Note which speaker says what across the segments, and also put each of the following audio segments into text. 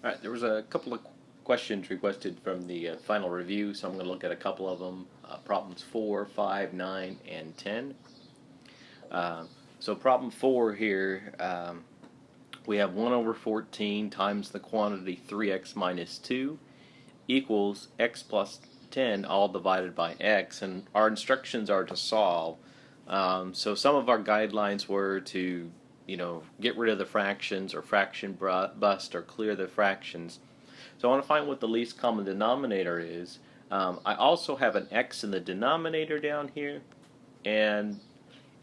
Speaker 1: Alright, there was a couple of questions requested from the final review, so I'm going to look at a couple of them. Problems 4, 5, 9, and 10. So problem 4 here, we have 1 over 14 times the quantity 3x minus 2 equals x plus 10 all divided by x, and our instructions are to solve. So some of our guidelines were to get rid of the fractions or fraction bust or clear the fractions. So I want to find what the least common denominator is. I also have an x in the denominator down here, and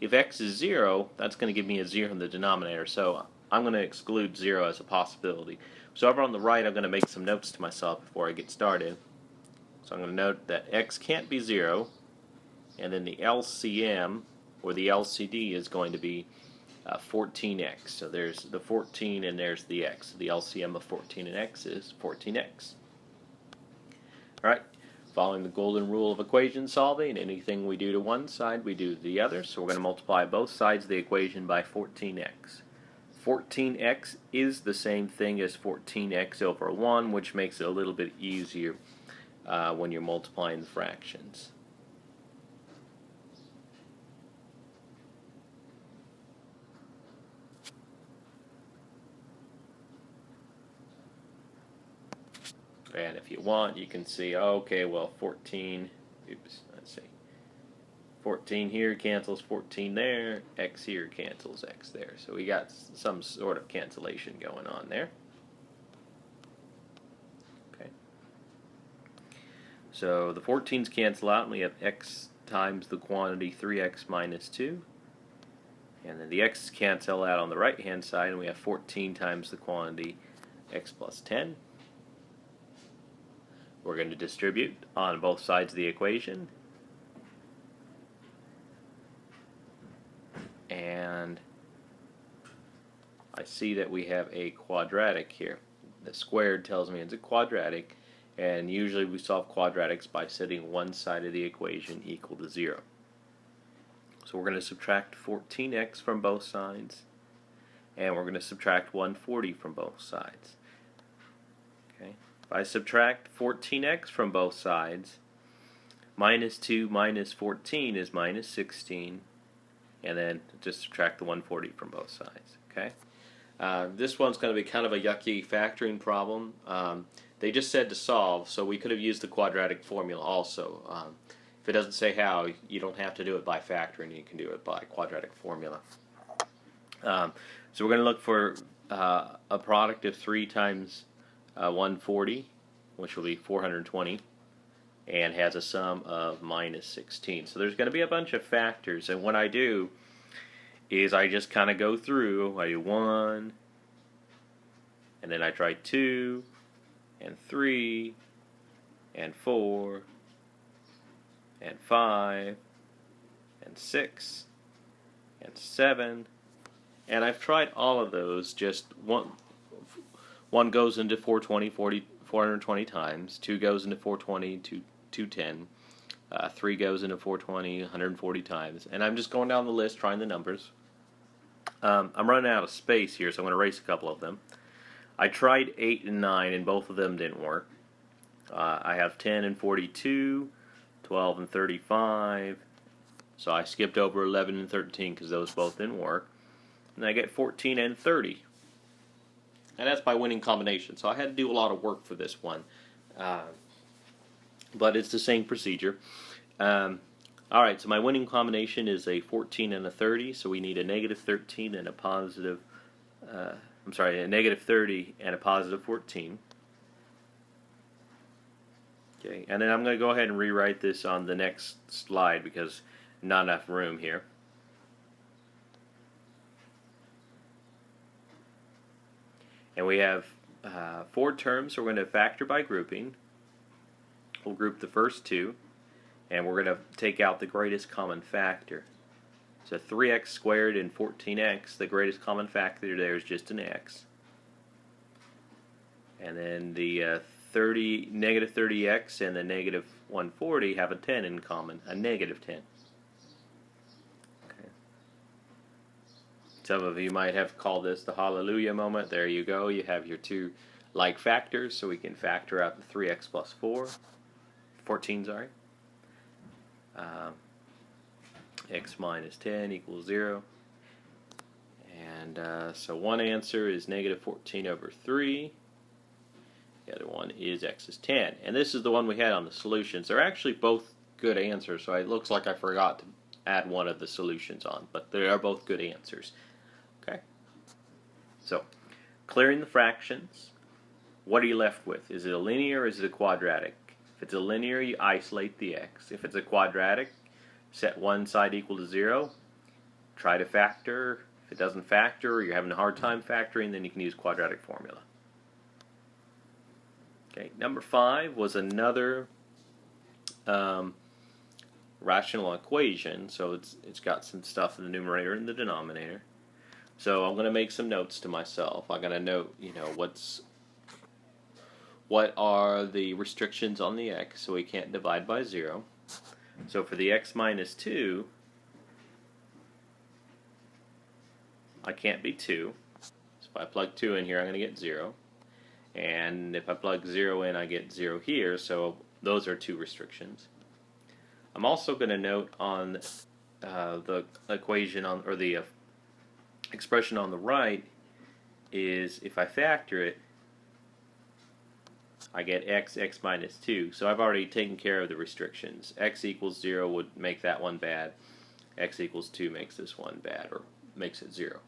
Speaker 1: if x is 0, that's going to give me a 0 in the denominator, so I'm going to exclude 0 as a possibility. So over on the right, I'm going to make some notes to myself before I get started. So I'm going to note that x can't be 0, and then the LCM, or the LCD, is going to be 14x. So there's the 14 and there's the x. So the LCM of 14 and x is 14x. Alright, following the golden rule of equation solving, anything we do to one side, we do to the other. So we're going to multiply both sides of the equation by 14x. 14x is the same thing as 14x over 1, which makes it a little bit easier when you're multiplying the fractions. And if you want, you can see, okay, well, 14, let's see, 14 here cancels 14 there, x here cancels x there. So we got some sort of cancellation going on there. Okay. So the 14's cancel out, and we have x times the quantity 3x minus 2. And then the x's cancel out on the right-hand side, and we have 14 times the quantity x plus 10. We're going to distribute on both sides of the equation. And I see that we have a quadratic here. The squared tells me it's a quadratic, and usually we solve quadratics by setting one side of the equation equal to 0. So we're going to subtract 14x from both sides, and we're going to subtract 140 from both sides. Okay. If I subtract 14x from both sides, minus 2 minus 14 is minus 16, and then just subtract the 140 from both sides. Okay. This one's going to be kind of a yucky factoring problem. They just said to solve, so we could have used the quadratic formula also. If it doesn't say how, you don't have to do it by factoring. You can do it by quadratic formula. So we're going to look for a product of 3 times 140, which will be 420, and has a sum of minus 16. So there's going to be a bunch of factors, and what I do is I just kind of go through. I do 1, and then I try 2, and 3, and 4, and 5, and 6, and 7, and I've tried all of those. Just one goes into 420 times, 2 goes into 420, 210, 3 goes into 420, 140 times, and I'm just going down the list trying the numbers. I'm running out of space here, so I'm going to erase a couple of them. I tried 8 and 9, and both of them didn't work. I have 10 and 42, 12 and 35, so I skipped over 11 and 13 because those both didn't work. And I get 14 and 30. And that's by winning combination. So I had to do a lot of work for this one. But it's the same procedure. Alright, so my winning combination is a 14 and a 30. So we need a negative 13 and a positive, a negative 30 and a positive 14. Okay, and then I'm going to go ahead and rewrite this on the next slide because not enough room here. And we have 4 terms, so we're going to factor by grouping. We'll group the first 2, and we're going to take out the greatest common factor. So 3x squared and 14x, the greatest common factor there is just an x. And then the negative 30x and the negative 140 have a 10 in common, a negative 10. Some of you might have called this the hallelujah moment. There you go. You have your 2 like factors, so we can factor out the 3x plus 14, sorry. X minus 10 equals 0. And so one answer is negative 14 over 3. The other one is x is 10. And this is the one we had on the solutions. They're actually both good answers, so it looks like I forgot to add one of the solutions on, but they are both good answers. Okay? So, clearing the fractions, what are you left with? Is it a linear or is it a quadratic? If it's a linear, you isolate the x. If it's a quadratic, set one side equal to 0. Try to factor. If it doesn't factor or you're having a hard time factoring, then you can use quadratic formula. Okay, number 5 was another rational equation, so it's got some stuff in the numerator and the denominator. So I'm going to make some notes to myself. I'm going to note, what are the restrictions on the x, so we can't divide by 0. So for the x minus 2, I can't be 2. So if I plug 2 in here, I'm going to get 0. And if I plug 0 in, I get 0 here, so those are 2 restrictions. I'm also going to note on the equation or the expression on the right is if I factor it, I get x minus 2. So I've already taken care of the restrictions. X equals 0 would make that one bad. X equals 2 makes this one bad, or makes it 0.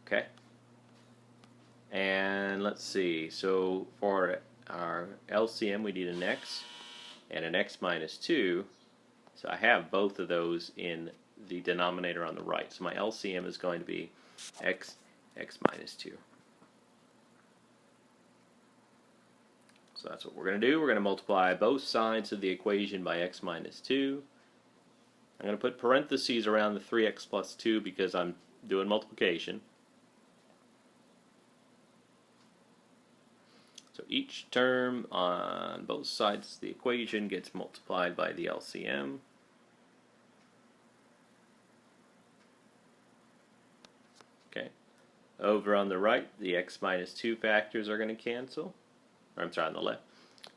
Speaker 1: Okay? And let's see. So for our LCM, we need an x and an x minus 2. So I have both of those in the denominator on the right. So my LCM is going to be x minus 2. So that's what we're going to do. We're going to multiply both sides of the equation by x minus 2. I'm going to put parentheses around the 3x plus 2 because I'm doing multiplication. So each term on both sides of the equation gets multiplied by the LCM. Okay. Over on the right, the x minus 2 factors are going to cancel. Or I'm sorry, on the left.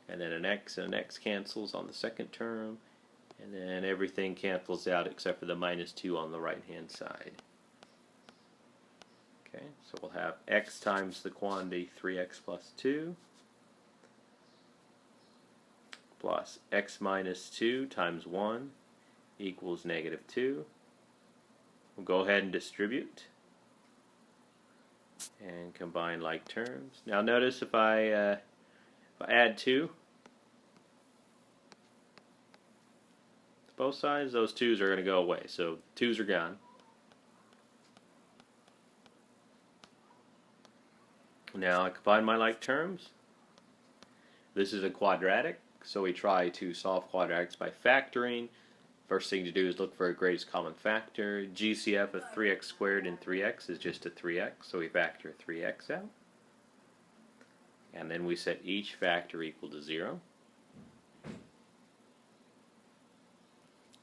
Speaker 1: And then an x and an x cancels on the second term. And then everything cancels out except for the minus 2 on the right-hand side. Okay, so we'll have x times the quantity 3x plus 2 plus x minus 2 times 1 equals negative 2. We'll go ahead and distribute and combine like terms. Now notice if I add 2 to both sides, those 2's are going to go away. So 2's are gone. Now I combine my like terms. This is a quadratic, so we try to solve quadratics by factoring. First thing to do is look for a greatest common factor. GCF of 3x squared and 3x is just a 3x, so we factor 3x out. And then we set each factor equal to 0.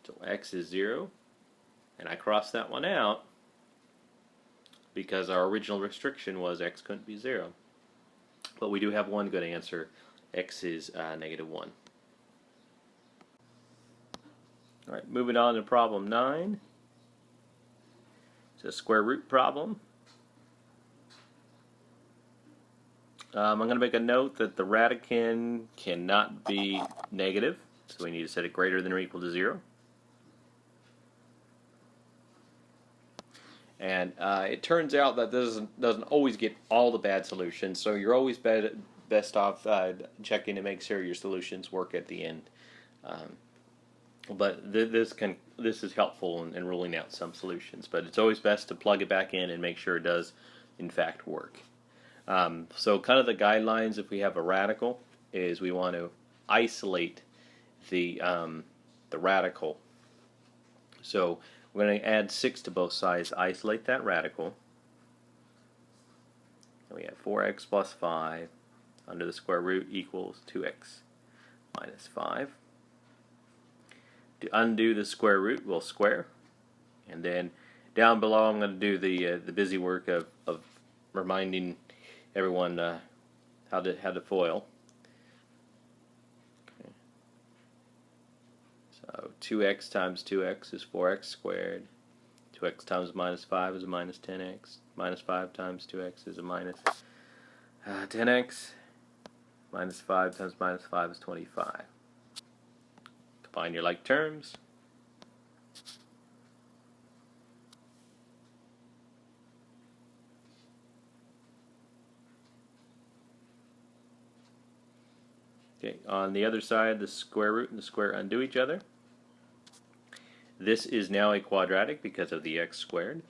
Speaker 1: So x is 0. And I cross that one out because our original restriction was x couldn't be 0. But we do have one good answer. X is negative 1. Alright, moving on to problem 9. It's a square root problem. I'm going to make a note that the radicand cannot be negative, so we need to set it greater than or equal to 0. And it turns out that this doesn't always get all the bad solutions, so you're always best off checking to make sure your solutions work at the end. But this is helpful in ruling out some solutions, but it's always best to plug it back in and make sure it does in fact work. So kind of the guidelines if we have a radical is we want to isolate the radical. So we're going to add 6 to both sides, isolate that radical. And we have 4x plus 5 under the square root equals 2x minus 5. To undo the square root, we'll square. And then down below I'm going to do the busy work of reminding everyone how to FOIL. Okay. So 2x times 2x is 4x squared. 2x times minus 5 is a minus 10x. Minus 5 times 2x is a minus 10x. Minus 5 times minus 5 is 25. Combine your like terms. Okay, on the other side, the square root and the square undo each other. This is now a quadratic because of the x squared.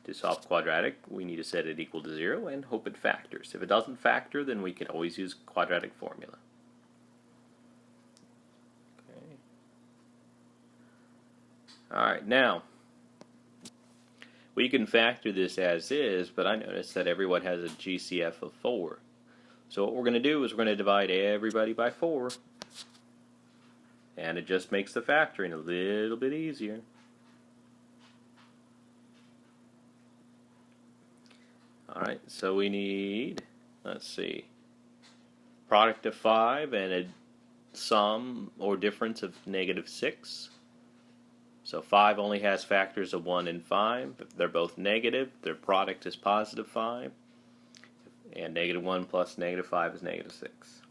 Speaker 1: To solve quadratic, we need to set it equal to 0 and hope it factors. If it doesn't factor, then we can always use quadratic formula. Okay. Alright, now, we can factor this as is, but I noticed that everyone has a GCF of 4. So what we're going to do is we're going to divide everybody by 4. And it just makes the factoring a little bit easier. Alright, so we need, let's see, product of 5 and a sum or difference of -6. So 5 only has factors of 1 and 5. If they're both negative, their product is positive 5. And -1 plus -5 is -6.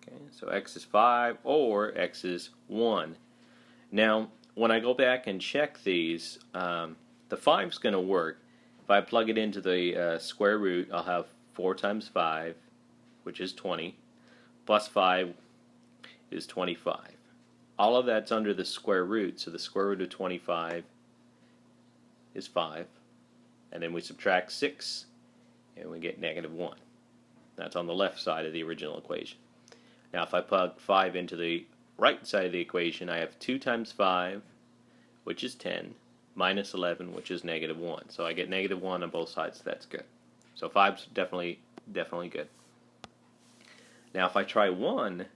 Speaker 1: Okay, so x is 5 or x is 1. Now, when I go back and check these, the 5 is going to work. If I plug it into the square root, I'll have 4 times 5, which is 20, plus 5 is 25. All of that's under the square root, so the square root of 25 is 5. And then we subtract 6, and we get -1. That's on the left side of the original equation. Now if I plug 5 into the right side of the equation, I have 2 times 5, which is 10, minus 11, which is -1. So I get -1 on both sides, so that's good. So 5's definitely good. Now if I try 1,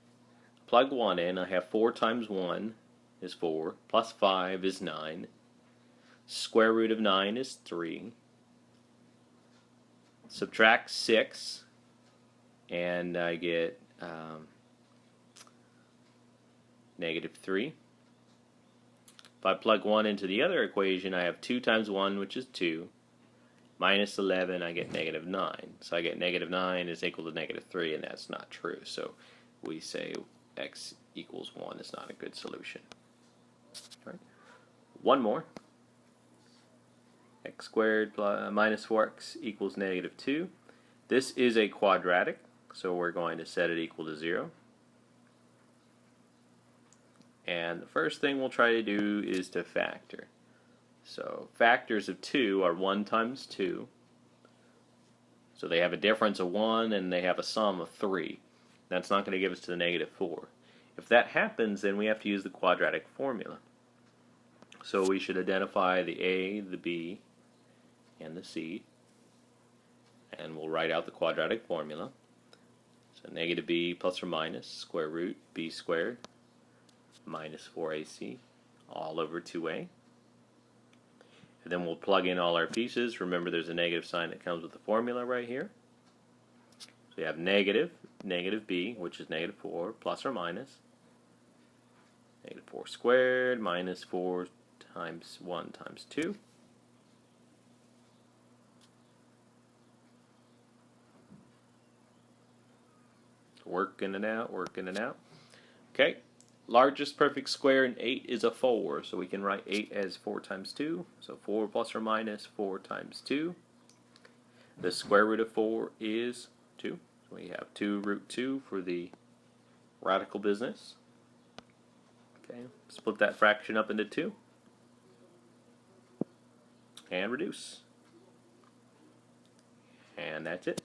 Speaker 1: plug 1 in, I have 4 times 1 is 4, plus 5 is 9. Square root of 9 is 3. Subtract 6, and I get -3. If I plug 1 into the other equation, I have 2 times 1, which is 2, minus 11, I get -9. So I get -9 is equal to -3, and that's not true. So we say x equals 1 is not a good solution. All right. One more. X squared minus 4x equals -2. This is a quadratic, so we're going to set it equal to 0. And the first thing we'll try to do is to factor. So factors of 2 are 1 times 2. So they have a difference of 1 and they have a sum of 3. That's not going to give us to the -4. If that happens, then we have to use the quadratic formula. So we should identify the a, the b, and the c. And we'll write out the quadratic formula. So -b plus or minus square root b squared minus 4ac all over 2a. And then we'll plug in all our pieces. Remember, there's a negative sign that comes with the formula right here. So we have -b, which is -4, plus or minus -4 squared minus 4 times 1 times 2. Working it out. Okay. Largest perfect square in 8 is a 4, so we can write 8 as 4 times 2. So 4 plus or minus 4 times 2. The square root of 4 is 2. So we have 2 root 2 for the radical business. Okay, split that fraction up into 2. And reduce. And that's it.